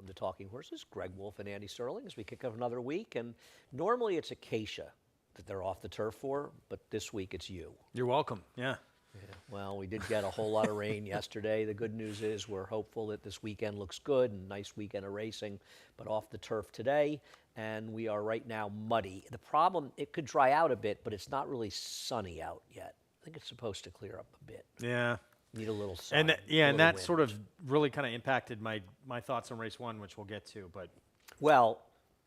welcome to Talking Horses. Greg Wolf and Andy Serling as we kick off another week. And normally it's Acacia that they're off the turf for, but this week it's you. You're welcome. Yeah. Well, we did get a whole lot of rain yesterday. The good news is we're hopeful that this weekend looks good and nice weekend of racing, but off the turf today, and we are right now muddy. The problem, it could dry out a bit, but it's not really sunny out yet. I think it's supposed to clear up a bit. Yeah. Need a little sun. And and that wind. sort of really kind of impacted my thoughts on race one, which we'll get to. But Well,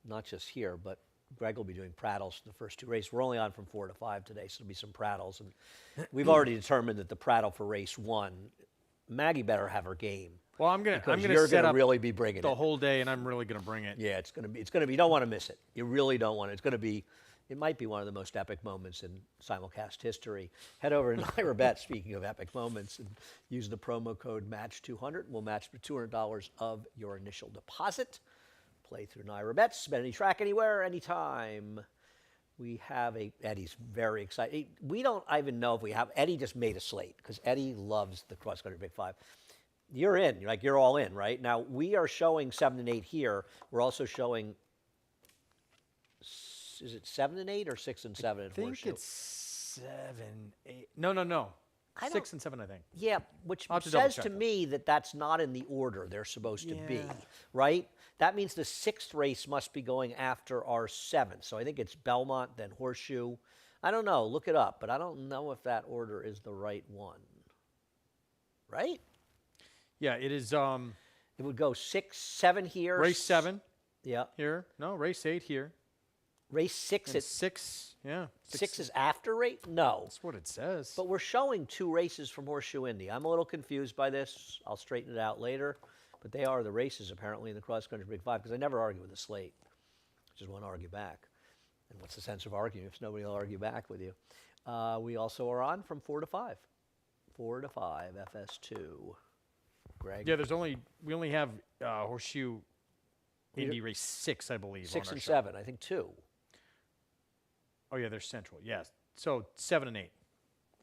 not just here, but Greg will be doing prattles for the first two races. We're only on from 4 to 5 today, so there'll be some prattles. And we've already determined that the prattle for race one, Maggie better have her game. well, I'm gonna You're set up really be bringing the it. whole day, and I'm really gonna bring it. Yeah, it's gonna be. You don't want to miss it. You really don't want it. It's gonna be. It might be one of the most epic moments in simulcast history. Head over to Naira Bet, speaking of epic moments, and use the promo code MATCH200. We'll match for $200 of your initial deposit. Play through Naira Bet, spend any track anywhere, anytime. We have Eddie's very excited. We don't even know if we have, Eddie just made a slate because Eddie loves the cross country Big Five. You're in, you're all in, right? Now, we are showing 7 and 8 here. We're also showing, is it 7 and 8 or 6 and 7 at I think Horseshoe? it's 7, 8. No. 6 and 7, I think. Yeah, which I'll have to says double-check to that. me that that's not in the order they're supposed to be, Yeah. right? That means the 6th race must be going after our 7th. So I think it's Belmont, then Horseshoe. I don't know. Look it up, but I don't know if that order is the right one. Right? Yeah, it is. It would go 6, 7 here. Race 7 Yeah. here. No, race 8 here. Race 6 And at 6. Yeah. 6 is after race? No. That's what it says. But we're showing 2 races from Horseshoe Indy. I'm a little confused by this. I'll straighten it out later. But they are the races, apparently, in the cross country Big Five, because I never argue with the slate. I just want to argue back. And what's the sense of arguing if nobody will argue back with you? We also are on from 4 to 5. 4 to 5, FS2. Greg? Yeah, we only have Horseshoe Indy race 6, I believe. 6 on our and show. 7, I think 2. Oh yeah, they're Central. Yes. So 7 and 8.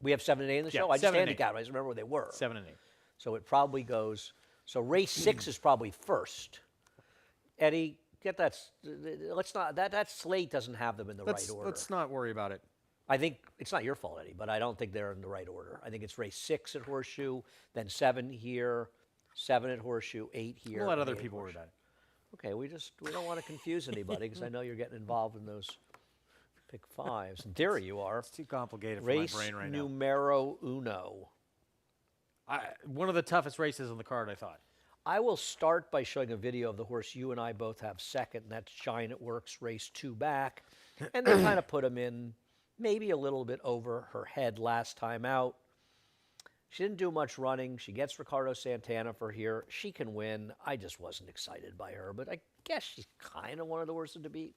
We have 7 and 8 in the Yeah, show? I just 7 and 8. handicapped. I just remember where they were. 7 and 8. So it probably goes. So race 6 is probably first. Eddie, get that. Let's not. That slate doesn't have them in the right order. Let's not worry about it. I think it's not your fault, Eddie, but I don't think they're in the right order. I think it's race 6 at Horseshoe, then 7 here, 7 at Horseshoe, 8 here. We'll let and other 8 at people worry Horseshoe. about it. Okay, we don't want to confuse anybody because I know you're getting involved in those pick fives. In theory, you are. It's too complicated for Race my brain right now. numero uno. One of the toughest races on the card, I thought. I will start by showing a video of the horse you and I both have second, and that's Giant Works race 2 back. And they kind of put him in maybe a little bit over her head last time out. She didn't do much running. She gets Ricardo Santana for here. She can win. I just wasn't excited by her, but I guess she's kind of one of the horses to beat.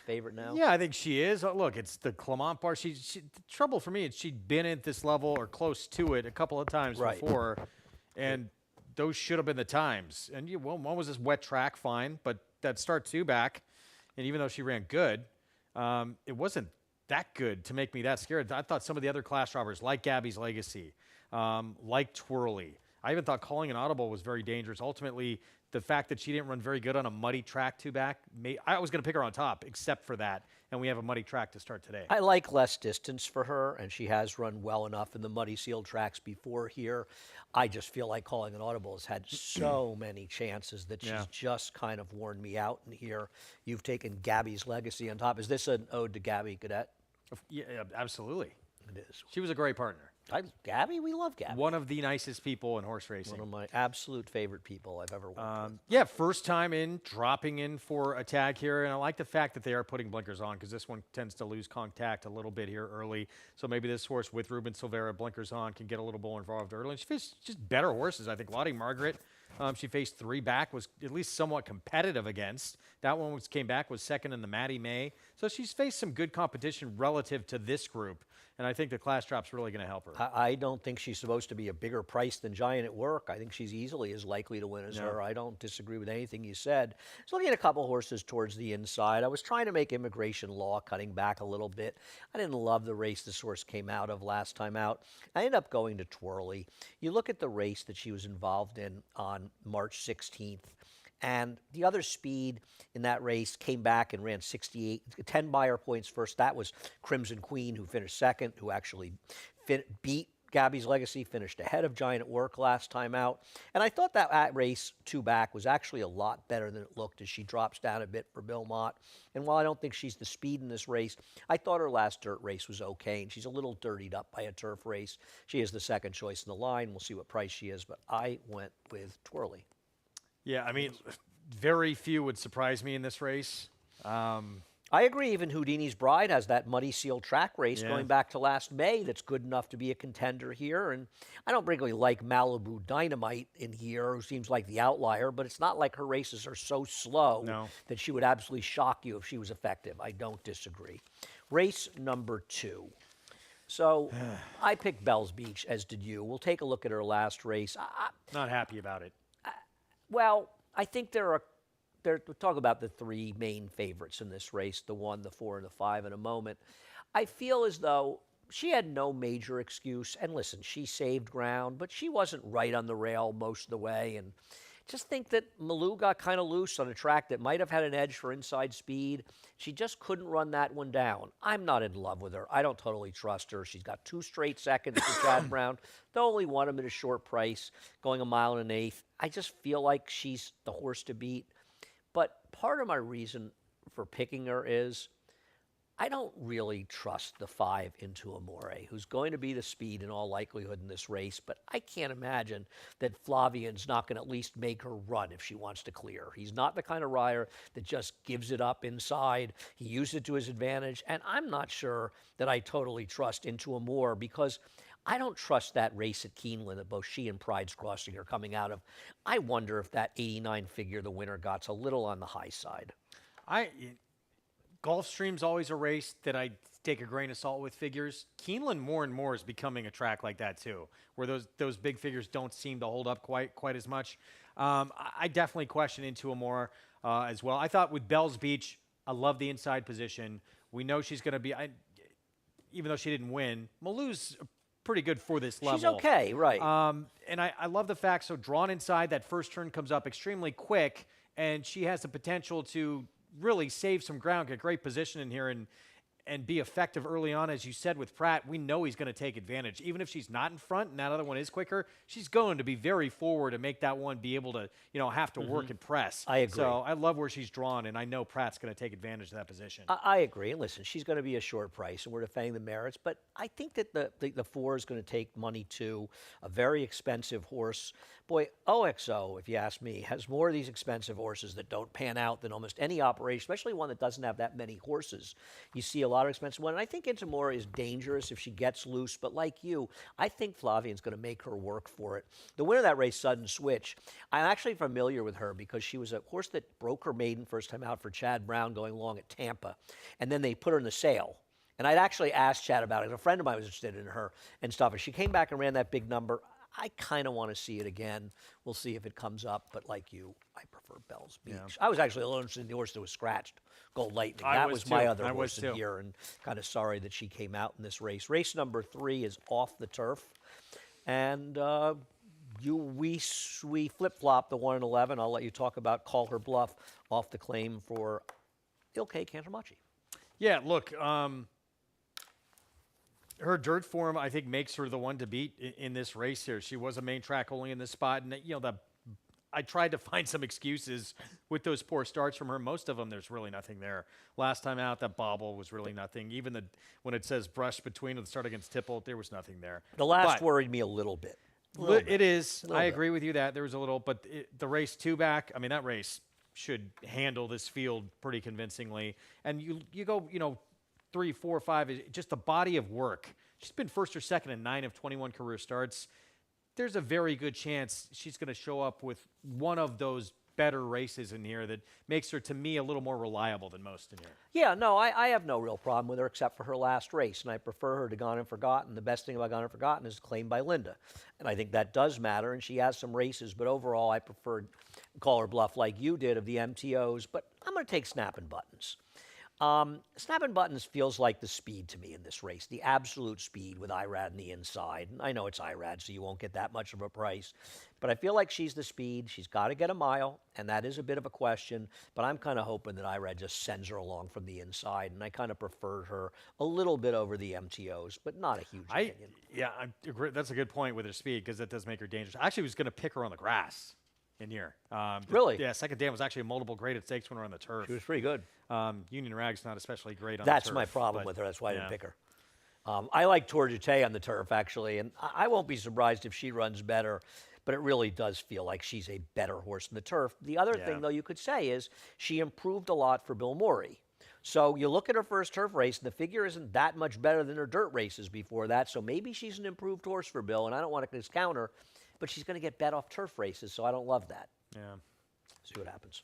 Favorite now? Yeah, I think she is. Look, it's the Clement bar. The trouble for me is she'd been at this level or close to it a couple of times Right. before, and those should have been the times. And one was this wet track, fine, but that start 2 back, and even though she ran good, it wasn't that good to make me that scared. I thought some of the other class robbers, like Gabby's Legacy, like Twirly, I even thought calling an audible was very dangerous. Ultimately, the fact that she didn't run very good on a muddy track 2 back, I was going to pick her on top, except for that, and we have a muddy track to start today. I like less distance for her, and she has run well enough in the muddy sealed tracks before here. I just feel like calling an audible has had so many chances that she's Yeah. just kind of worn me out in here. You've taken Gabby's Legacy on top. Is this an ode to Gabby Cadet? Yeah, absolutely. It is. She was a great partner. Gabby, we love Gabby. One of the nicest people in horse One racing. of my absolute favorite people I've ever worked with. Yeah, first time in, dropping in for a tag here, and I like the fact that they are putting blinkers on because this one tends to lose contact a little bit here early. So maybe this horse with Ruben Silvera, blinkers on, can get a little more involved early. And she faced just better horses. I think Lottie Margaret, she faced 3 back, was at least somewhat competitive against. That one came back, was second in the Maddie May. So she's faced some good competition relative to this group, and I think the class drop's really going to help her. I don't think she's supposed to be a bigger price than Giant at Work. I think she's easily as likely to win as her. I don't disagree with anything you said. So looking at a couple horses towards the inside, I was trying to make Immigration Law cutting back a little bit. I didn't love the race this horse came out of last time out. I ended up going to Twirly. You look at the race that she was involved in on March 16th, And the other speed in that race came back and ran 68, 10 buyer points first. That was Crimson Queen, who finished second, who actually beat Gabby's Legacy, finished ahead of Giant at Work last time out. And I thought that race 2 back was actually a lot better than it looked as she drops down a bit for Bill Mott. And while I don't think she's the speed in this race, I thought her last dirt race was okay. And she's a little dirtied up by a turf race. She is the second choice in the line. We'll see what price she is. But I went with Twirly. Yeah, I mean, very few would surprise me in this race. I agree. Even Houdini's Bride has that Muddy Seal track race Yeah. going back to last May that's good enough to be a contender here. And I don't particularly like Malibu Dynamite in here, who seems like the outlier, but it's not like her races are so slow No. that she would absolutely shock you if she was effective. I don't disagree. Race number 2. So I picked Bells Beach, as did you. We'll take a look at her last race. Not happy about it. Well, I think we'll talk about the 3 main favorites in this race, the 1, the 4, and the 5 in a moment. I feel as though she had no major excuse. And listen, she saved ground, but she wasn't right on the rail most of the way. And just think that Malou got kind of loose on a track that might have had an edge for inside speed. She just couldn't run that one down. I'm not in love with her. I don't totally trust her. She's got 2 straight seconds for Chad Brown. The only one of them at a short price, going 1 1/8. I just feel like she's the horse to beat. But part of my reason for picking her is I don't really trust the 5 Into Amore, who's going to be the speed in all likelihood in this race, but I can't imagine that Flavian's not going to at least make her run if she wants to clear. He's not the kind of rider that just gives it up inside. He used it to his advantage, and I'm not sure that I totally trust Into Amore because I don't trust that race at Keeneland that both she and Pride's Crossing are coming out of. I wonder if that 89 figure the winner got's a little on the high side. Gulfstream's always a race that I take a grain of salt with figures. Keeneland more and more is becoming a track like that too, where those big figures don't seem to hold up quite as much. I definitely question Into Amore as well. I thought with Bells Beach, I love the inside position. We know she's going to be, even though she didn't win, Malou's pretty good for this level. She's okay, right. And I love the fact, so drawn inside, that first turn comes up extremely quick, and she has the potential to really save some ground, get great position in here, and be effective early on. As you said with Pratt, we know he's going to take advantage. Even if she's not in front and that other one is quicker, she's going to be very forward and make that one be able to, have to work and press. I agree. So I love where she's drawn, and I know Pratt's going to take advantage of that position. I agree. And listen, she's going to be a short price, and we're defending the merits. But I think that the 4 is going to take money too. A very expensive horse. Boy, OXO, if you ask me, has more of these expensive horses that don't pan out than almost any operation, especially one that doesn't have that many horses. You see a lot of expensive ones. And I think Intamora is dangerous if she gets loose. But like you, I think Flavian's going to make her work for it. The winner of that race, Sudden Switch, I'm actually familiar with her because she was a horse that broke her maiden first time out for Chad Brown going along at Tampa. And then they put her in the sale. And I'd actually asked Chad about it. A friend of mine was interested in her and stuff. And she came back and ran that big number. I kind of want to see it again. We'll see if it comes up. But like you, I prefer Bells Beach. Yeah. I was actually a little interested in the horse that was scratched, Gold Lightning. I That was was my too. other I horse was in too. here, and kind of sorry that she came out in this race. Race number 3 is Off the Turf. And we flip-flop the 1 and 11. I'll let you talk about Call Her Bluff off the claim for Ilkay Cantermachi. Yeah, look, her dirt form, I think, makes her the one to beat in this race here. She was a main track only in this spot, and I tried to find some excuses with those poor starts from her. Most of them, there's really nothing there. Last time out, that bobble was really nothing. Even when it says brush between the start against Tipple, there was nothing there. The last But worried me a little bit. it is. Little I bit. agree with you that there was a little, but the race 2 back, I mean, that race should handle this field pretty convincingly. And you go, 3, 4, 5, just the body of work. She's been first or second in 9 of 21 career starts. There's a very good chance she's going to show up with one of those better races in here that makes her, to me, a little more reliable than most in here. Yeah, no, I have no real problem with her except for her last race, and I prefer her to Gone and Forgotten. The best thing about Gone and Forgotten is claimed by Linda, and I think that does matter, and she has some races, but overall I preferred Call Her Bluff like you did of the MTOs, but I'm going to take Snappin' Buttons. Snapping Buttons feels like the speed to me in this race, the absolute speed with Irad in the inside. And I know it's Irad, so you won't get that much of a price. But I feel like she's the speed. She's got to get a mile, and that is a bit of a question. But I'm kind of hoping that Irad just sends her along from the inside, and I kind of preferred her a little bit over the MTOs, but not a huge opinion. I agree. That's a good point with her speed because that does make her dangerous. I actually was going to pick her on the grass in here. Really? Yeah, Second Dam was actually a multiple graded stakes winner on the turf. She was pretty good. Union Rag's not especially great on That's the turf. my problem but with her. That's why I didn't yeah. pick her. I like Tour du Tay on the turf, actually, and I won't be surprised if she runs better, but it really does feel like she's a better horse than the turf. The other Yeah. thing, though, you could say is she improved a lot for Bill Morey. So you look at her first turf race, and the figure isn't that much better than her dirt races before that, so maybe she's an improved horse for Bill, and I don't want to discount her, but she's going to get bet off turf races, so I don't love that. Yeah. See what happens.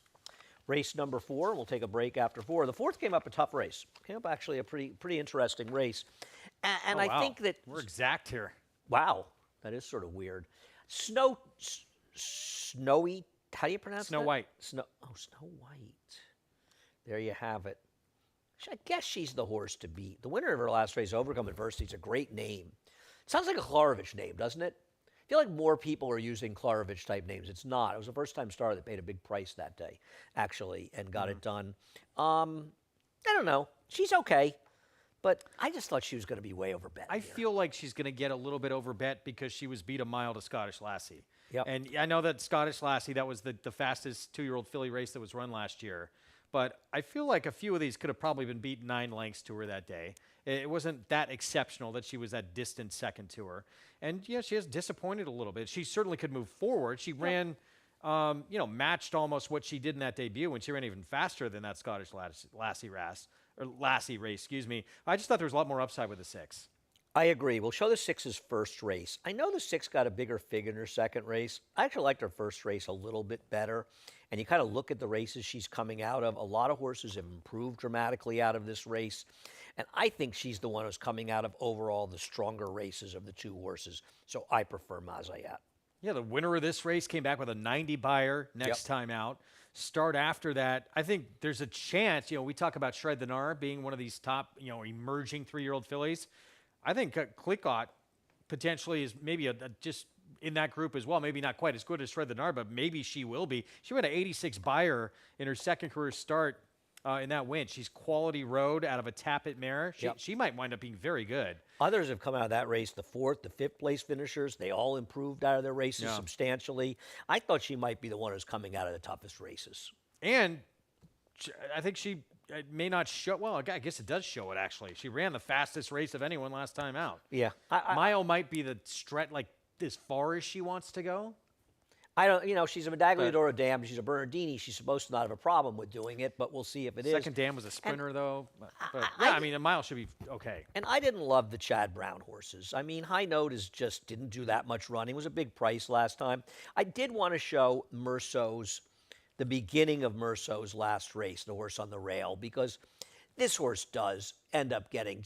Race number 4. We'll take a break after 4. The 4th came up a tough race. Came up actually a pretty interesting race. And Oh, I wow. think that, We're exact here. wow, that is sort of weird. Snowy, how do you pronounce Snow that? White. Snow White. There you have it. I guess she's the horse to beat. The winner of her last race, Overcome Adversity, is a great name. Sounds like a Klarovich name, doesn't it? I feel like more people are using Klarovich type names. It's not. It was a first-time star that paid a big price that day, actually, and got it done. I don't know. She's okay, but I just thought she was going to be way overbet. I here. feel like she's going to get a little bit overbet because she was beat a mile to Scottish Lassie. Yep. And I know that Scottish Lassie, that was the fastest 2-year-old filly race that was run last year. But I feel like a few of these could have probably been beat 9 lengths to her that day. It wasn't that exceptional that she was that distant second to her. And, yeah, she has disappointed a little bit. She certainly could move forward. She ran, matched almost what she did in that debut when she ran even faster than that Scottish Lassie race. I just thought there was a lot more upside with the 6. I agree. We'll show the 6's first race. I know the 6 got a bigger fig in her second race. I actually liked her first race a little bit better. And you kind of look at the races she's coming out of. A lot of horses have improved dramatically out of this race. And I think she's the one who's coming out of overall the stronger races of the 2 horses. So I prefer Mazayat. Yeah, the winner of this race came back with a 90 buyer next time out. Start after that. I think there's a chance, we talk about Shred the Gnar being one of these top, emerging 3-year-old fillies. I think Clicquot potentially is maybe just in that group as well. Maybe not quite as good as Shred the Gnar, but maybe she will be. She went an 86 buyer in her second career start in that win. She's quality road out of a Tappet mare. She might wind up being very good. Others have come out of that race, the 4th, the 5th place finishers. They all improved out of their races substantially. I thought she might be the one who's coming out of the toughest races. And I think she may not show. Well, I guess it does show it, actually. She ran the fastest race of anyone last time out. Yeah. Mile might be the stretch, like as far as she wants to go. I don't, she's a Medagliadora Dam. She's a Bernardini. She's supposed to not have a problem with doing it, but we'll see if it is. Second Dam was a sprinter, though. But I mean, a mile should be okay. And I didn't love the Chad Brown horses. I mean, High Note just didn't do that much running. It was a big price last time. I did want to show the beginning of Merceau's last race, the horse on the rail, because this horse does end up getting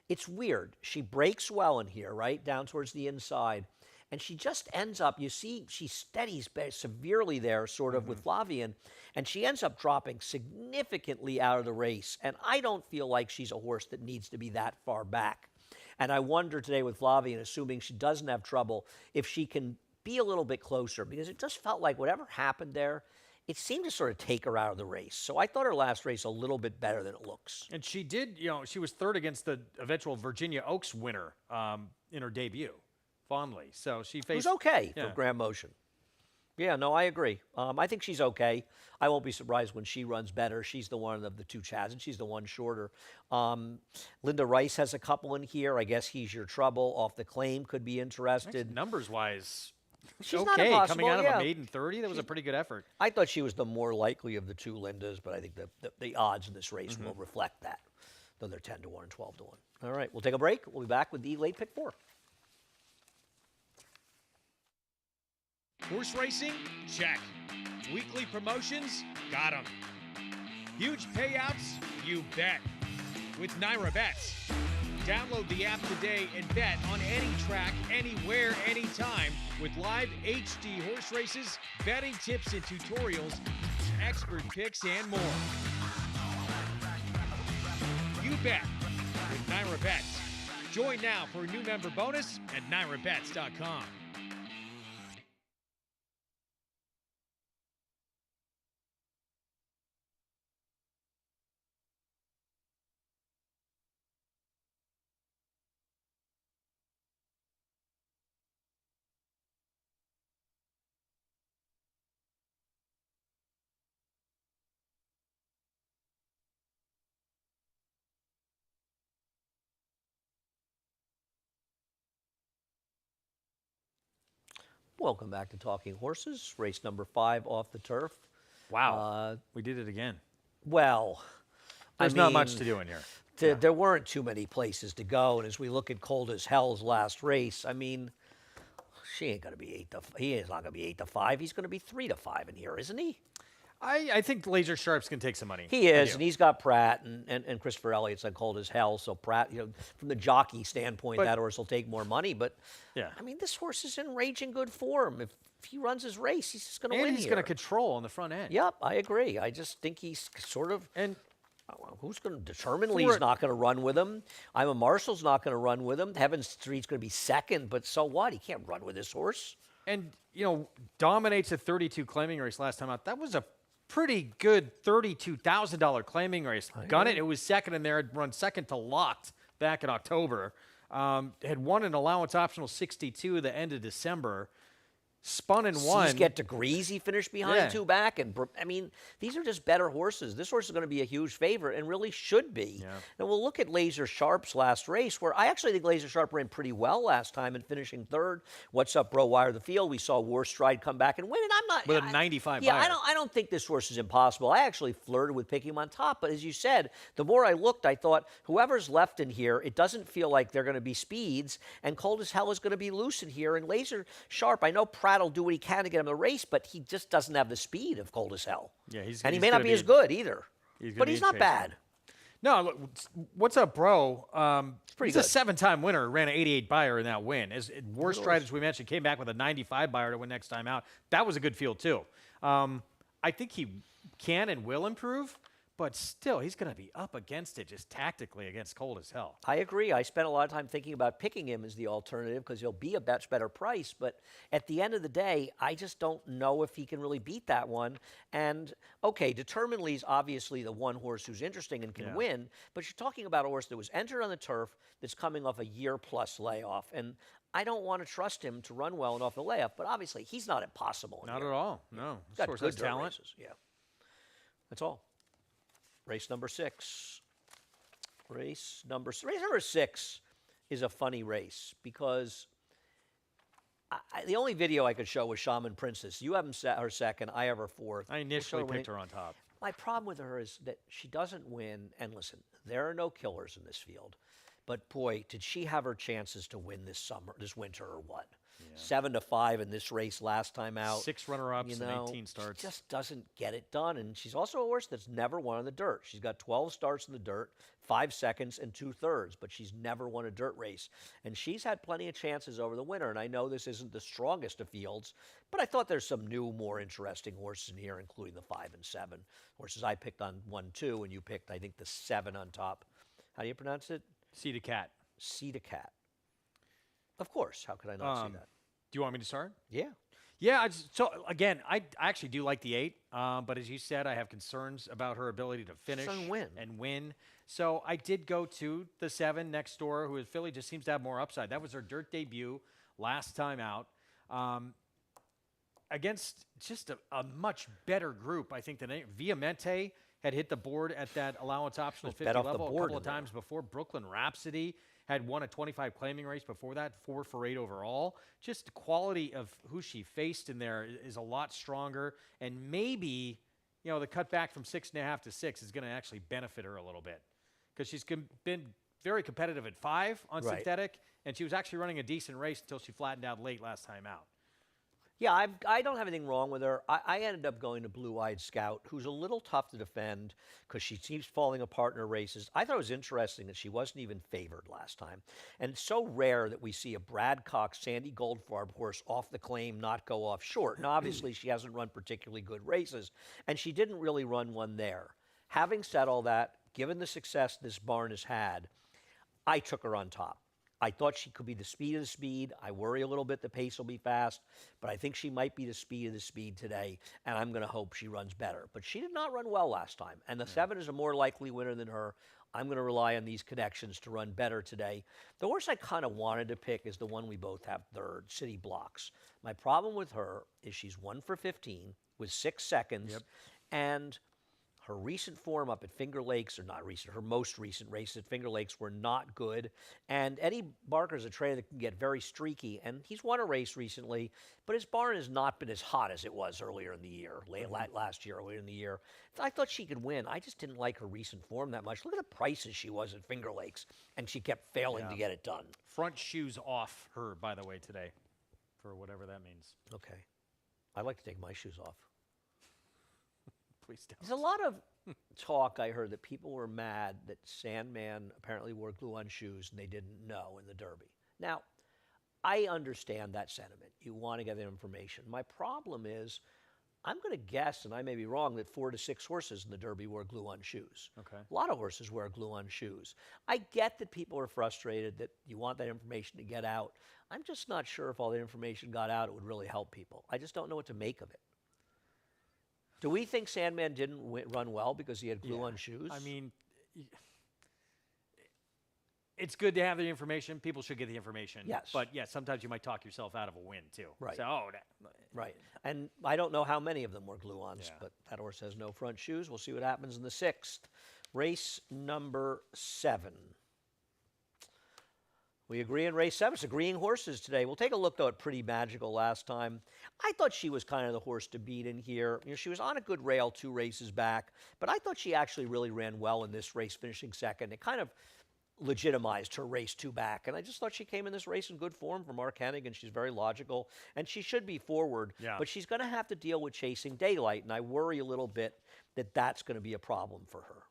it's weird. She breaks well in here, right, down towards the inside. And she just ends up, you see, she steadies severely there, sort of, with Flavian, and she ends up dropping significantly out of the race. And I don't feel like she's a horse that needs to be that far back. And I wonder today with Flavian, assuming she doesn't have trouble, if she can be a little bit closer, because it just felt like whatever happened there, it seemed to sort of take her out of the race. So I thought her last race a little bit better than it looks. And she did, she was third against the eventual Virginia Oaks winner in her debut. Fondly. So she faced... It was okay for Grand Motion. Yeah, no, I agree. I think she's okay. I won't be surprised when she runs better. She's the one of the 2 Chads, and she's the one shorter. Linda Rice has a couple in here. I guess He's Your Trouble off the claim could be interested. Numbers-wise, she's okay. not impossible, Coming out of a maiden 30, that was a pretty good effort. I thought she was the more likely of the 2 Lindas, but I think the odds in this race will reflect that, though they're 10 to 1 and 12 to 1. All right, we'll take a break. We'll be back with the late pick 4. Horse racing? Check. Weekly promotions? Got 'em. Huge payouts? You bet. With Naira Bets. Download the app today and bet on any track, anywhere, anytime with live HD horse races, betting tips and tutorials, expert picks, and more. bet with Naira Bets. Join now for a new member bonus at NairaBets.com. Welcome back to Talking Horses, race number 5 off the turf. Wow. We did it again. Well, There's not much to do in here. There weren't too many places to go, and as we look at Cold as Hell's last race, I mean, she ain't gonna be he is not gonna be 8-5. He's gonna be 3-5 in here, isn't he? I think Laser Sharp's can take some money. He I is, do. and he's got Pratt and Christopher Elliott's on Cold as Hell. So Pratt, from the jockey standpoint, But- that horse will take more money. But Yeah. I mean, this horse is in raging good form. If he runs his race, he's just going to And win he's here. going to control on the front end. Yep, I agree. I just think he's sort of. And Well, who's going to determinedly's not going to run with him? I'm a Marshall's not going to run with him. Heaven Street's going to be second, but so what? He can't run with this horse. dominates a 32 claiming race last time out. That was a pretty good $32,000 claiming race. Gun it. It was second in there. Had run second to Locked back in October. Had won an allowance optional 62 at the end of December. Spun and won. Seas Get Degrees, he finished behind Yeah. 2 back. And I mean, these are just better horses. This horse is going to be a huge favorite and really should be. Yeah. And we'll look at Laser Sharp's last race, where I actually think Laser Sharp ran pretty well last time in finishing third. What's Up, Bro? Wire the Field. We saw War Stride come back and win. And I'm not. With a 95 Yeah, buyer. I don't think this horse is impossible. I actually flirted with picking him on top. But as you said, the more I looked, I thought whoever's left in here, it doesn't feel like they're going to be speeds. And Cold as Hell is going to be loose in here. And Laser Sharp, I know Pratt will do what he can to get him the race, but he just doesn't have the speed of Cold as Hell. Yeah, and he he's may not gonna be as good either. he's gonna But be he's a not chaser. bad. No, look, What's Up, Bro? pretty He's good. a 7-time winner, ran an 88 buyer in that win. War Stride, as we mentioned, came back with a 95 buyer to win next time out. That was a good field, too. I think he can and will improve, but still, he's going to be up against it just tactically against Cold as Hell. I agree. I spent a lot of time thinking about picking him as the alternative because he'll be a much better price. But at the end of the day, I just don't know if he can really beat that one. And, okay, Determinedly's obviously the one horse who's interesting and can Yeah. win. But you're talking about a horse that was entered on the turf that's coming off a year-plus layoff. And I don't want to trust him to run well enough the layoff. But obviously, he's not impossible. Not at all. No. He's This got horse good has dirt talent. races. Yeah. That's all. Race number 6. Race number 6 is a funny race because the only video I could show was Shaman Princess. You have her second, I have her fourth. I initially We'll show picked her on top. My problem with her is that she doesn't win. And listen, there are no killers in this field. But boy, did she have her chances to win this winter or what? 7-5 in this race last time out. 6 runner-ups and 18 starts. She just doesn't get it done. And she's also a horse that's never won in the dirt. She's got 12 starts in the dirt, 5 seconds and 2/3, but she's never won a dirt race. And she's had plenty of chances over the winter. And I know this isn't the strongest of fields, but I thought there's some new, more interesting horses in here, including the 5 and 7 horses. I picked on 1, 2, and you picked, I think, the 7 on top. How do you pronounce it? See the cat. Cedar Cat. Of course. How could I not see that? Do you want me to start? Yeah. Yeah, so again, I actually do like the 8, but as you said, I have concerns about her ability to finish and win. So I did go to the 7 next door, who is Philly, just seems to have more upside. That was her dirt debut last time out. Against just a much better group, I think, than Viamente had hit the board at that allowance optional 50 bet off the level a board couple of in there. times before. Brooklyn Rhapsody had won a 25 claiming race before that, 4 for 8 overall. Just the quality of who she faced in there is a lot stronger, and maybe the cutback from 6.5 to 6 is going to actually benefit her a little bit because she's been very competitive at 5 on Right. synthetic, and she was actually running a decent race until she flattened out late last time out. Yeah, I don't have anything wrong with her. I ended up going to Blue Eyed Scout, who's a little tough to defend because she keeps falling apart in her races. I thought it was interesting that she wasn't even favored last time. And it's so rare that we see a Brad Cox, Sandy Goldfarb horse off the claim not go off short. Now, obviously, she hasn't run particularly good races, and she didn't really run one there. Having said all that, given the success this barn has had, I took her on top. I thought she could be the speed of the speed. I worry a little bit the pace will be fast, but I think she might be the speed of the speed today, and I'm going to hope she runs better. But she did not run well last time, and the 7 is a more likely winner than her. I'm going to rely on these connections to run better today. The horse I kind of wanted to pick is the one we both have third, City Blocks. My problem with her is she's 1 for 15 with 6 seconds, and her recent form up at Finger Lakes, or not recent, her most recent races at Finger Lakes were not good. And Eddie Barker's a trainer that can get very streaky, and he's won a race recently, but his barn has not been as hot as it was earlier in the year, last year, earlier in the year. I thought she could win. I just didn't like her recent form that much. Look at the prices she was at Finger Lakes, and she kept failing to get it done. Front shoes off her, by the way, today, for whatever that means. Okay. I'd like to take my shoes off. Please don't. There's a lot of talk I heard that people were mad that Sandman apparently wore glue-on shoes and they didn't know in the Derby. Now, I understand that sentiment. You want to get that information. My problem is, I'm going to guess, and I may be wrong, that 4 to 6 horses in the Derby wore glue-on shoes. Okay. A lot of horses wear glue-on shoes. I get that people are frustrated that you want that information to get out. I'm just not sure if all the information got out, it would really help people. I just don't know what to make of it. Do we think Sandman didn't run well because he had glue-on shoes? I mean, it's good to have the information. People should get the information. Yes. But, yeah, sometimes you might talk yourself out of a win, too. Right. So, Right. And I don't know how many of them were glue-ons, Yeah. but that horse has no front shoes. We'll see what happens in the 6th. Race number 7. We agree in race 7. It's agreeing horses today. We'll take a look, though, at Pretty Magical last time. I thought she was kind of the horse to beat in here. You know, she was on a good rail 2 races back, but I thought she actually really ran well in this race, finishing second. It kind of legitimized her race 2 back, and I just thought she came in this race in good form for Mark Hennig, and she's very logical, and she should be forward, but she's going to have to deal with chasing Daylight, and I worry a little bit that that's going to be a problem for her.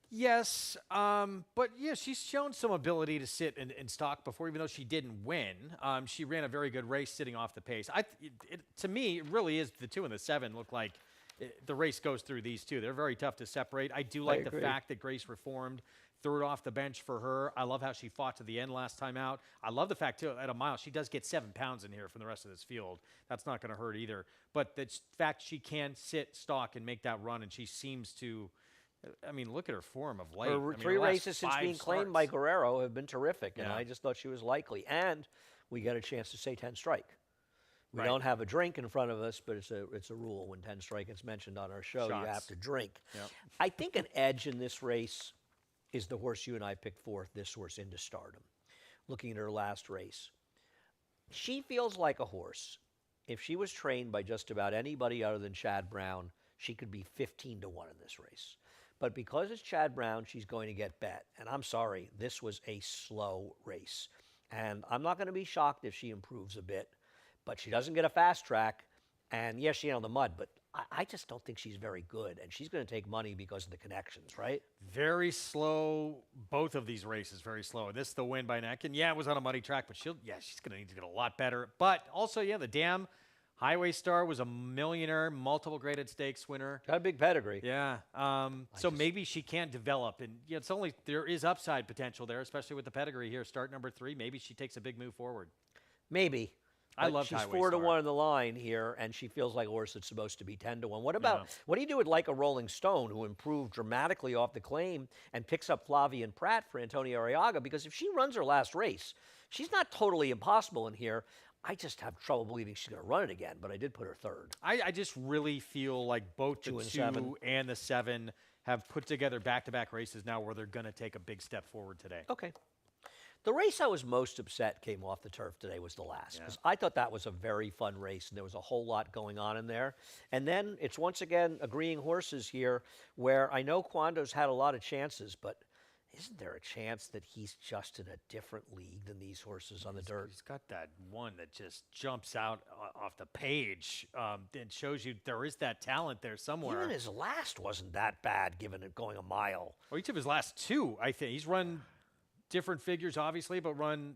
Yes, but yeah, she's shown some ability to sit in stock before, even though she didn't win. She ran a very good race sitting off the pace. To me, it really is the 2 and the 7 look like the race goes through these two. They're very tough to separate. I do like the fact that Grace Reformed threw it off the bench for her. I love how she fought to the end last time out. I love the fact, too, at a mile, she does get 7 pounds in here from the rest of this field. That's not going to hurt either. But the fact she can sit stock and make that run, and she seems to... I mean, look at her form of late. Her 3 races since being claimed by Guerrero have been terrific, and I just thought she was likely. And we get a chance to say 10 strike. We don't have a drink in front of us, but it's a rule. When 10 strike is mentioned on our show, you have to drink. Yep. I think an edge in this race is the horse you and I picked fourth, this horse, Into Stardom. Looking at her last race. She feels like a horse. If she was trained by just about anybody other than Chad Brown, she could be 15 to 1 in this race. But because it's Chad Brown, she's going to get bet. And I'm sorry, this was a slow race. And I'm not going to be shocked if she improves a bit. But she doesn't get a fast track. And yes, she on the mud, but I just don't think she's very good. And she's going to take money because of the connections, right? Very slow. Both of these races very slow. This is the win by neck. And yeah, it was on a muddy track, but she's going to need to get a lot better. But also, yeah, the Dam Highway Star was a millionaire, multiple graded stakes winner. Got a big pedigree. Yeah. So maybe she can develop. And yeah, there is upside potential there, especially with the pedigree here. Start number 3. Maybe she takes a big move forward. Maybe. I love she's Highway 4 to Star. 1 in the line here, and she feels like a horse that's supposed to be 10 to 1. What do you do with Like a Rolling Stone, who improved dramatically off the claim and picks up Flavian Pratt for Antonio Arriaga? Because if she runs her last race, she's not totally impossible in here. I just have trouble believing she's going to run it again, but I did put her third. I just really feel like both the 2 and the 7 have put together back-to-back races now where they're going to take a big step forward today. Okay. The race I was most upset came off the turf today was the last, because I thought that was a very fun race, and there was a whole lot going on in there. And then it's once again agreeing horses here, where I know Quando's had a lot of chances, but isn't there a chance that he's just in a different league than these horses on the dirt? He's got that one that just jumps out off the page and shows you there is that talent there somewhere. Even his last wasn't that bad, given it going a mile. Well, each of his last 2, I think. He's run different figures, obviously, but run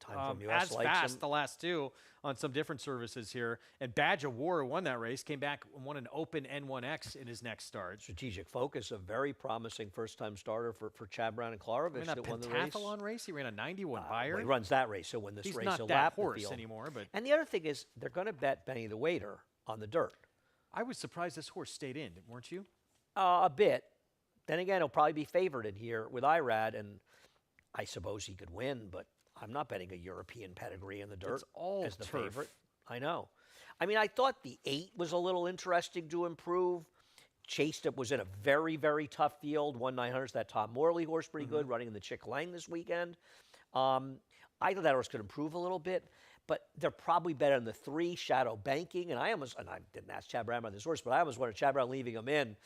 Time from US as likes fast him. the last two on some different services here. And Badge of War won that race, came back and won an Open N1X in his next start. Strategic Focus, a very promising first-time starter for Chad Brown and Klarovich In that that won the race. pentathlon race, he ran a 91 Well, Bayer. he runs that race. He'll win this He's race. not He'll that lap the horse field. anymore, but And the other thing is, they're going to bet Benny the Waiter on the dirt I was surprised this horse stayed in, weren't you? a bit. Then again, he'll probably be favored in here with Irad, and I suppose he could win, but I'm not betting a European pedigree in the dirt It's all as the turf. favorite. I know. I mean, I thought the 8 was a little interesting to improve. Chased it, was in a very, very tough field. 1/900's that Tom Morley horse, pretty good, running in the Chick Lang this weekend. I thought that horse could improve a little bit, but they're probably better than the 3, Shadow Banking. And I didn't ask Chad Brown about this horse, but I almost wonder Chad Brown leaving him in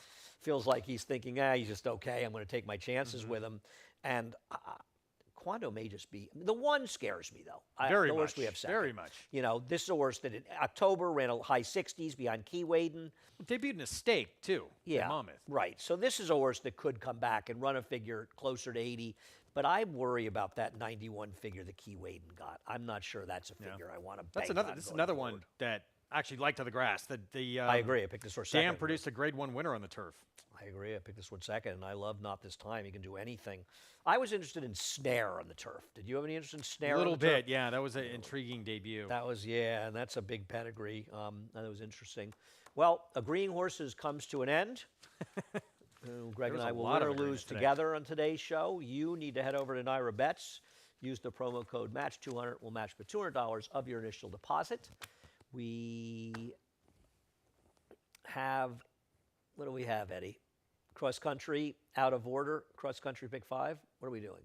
feels like he's thinking, he's just okay. I'm going to take my chances with him. And Quando may just be the 1 scares me though. Very the horse much, we have second. very much. You know, this is a horse that in October ran a high 60s behind Keywaden. Debuted in a stake, too, Yeah, in Monmouth. right. So this is a horse that could come back and run a figure closer to 80. But I worry about that 91 figure that Keywaden got. I'm not sure that's a figure I want to That's bank another. on This is going another forward. one that actually liked to the grass. I agree. I picked this horse second. Dan produced a Grade 1 winner on the turf. I agree. I picked this one second, and I love Not This Time. He can do anything. I was interested in Snare on the turf. Did you have any interest in Snare? A on little the turf? bit, yeah. That was an intriguing debut. That was, and that's a big pedigree. That was interesting. Well, Agreeing Horses comes to an end. Greg There's and I a will lot win or of lose agreement today. together on today's show. You need to head over to Naira Bets. Use the promo code MATCH200. We'll match for $200 of your initial deposit. We have, what do we have, Eddie? Cross country, out of order. Cross country, pick 5. What are we doing?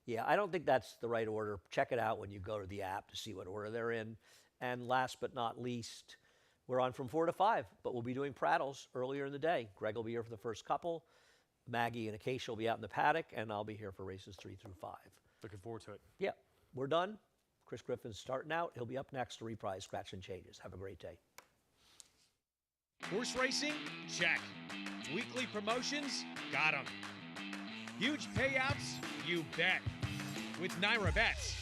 Yeah, I don't think that's the right order. Check it out when you go to the app to see what order they're in. And last but not least, we're on from 4 to 5, but we'll be doing Prattles earlier in the day. Greg will be here for the first couple. Maggie and Acacia will be out in the paddock, and I'll be here for races 3 through 5. Looking forward to it. Yeah, we're done. Chris Griffin's starting out. He'll be up next to reprise Scratch and Changes. Have a great day. Horse racing? Check. Weekly promotions? Got 'em. Huge payouts? You bet. With Naira Bets.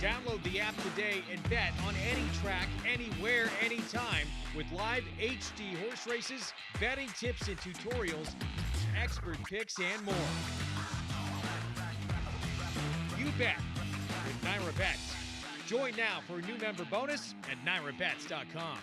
Download the app today and bet on any track, anywhere, anytime with live HD horse races, betting tips and tutorials, expert picks, and more. You bet with Naira Bets. Join now for a new member bonus at NairaBets.com.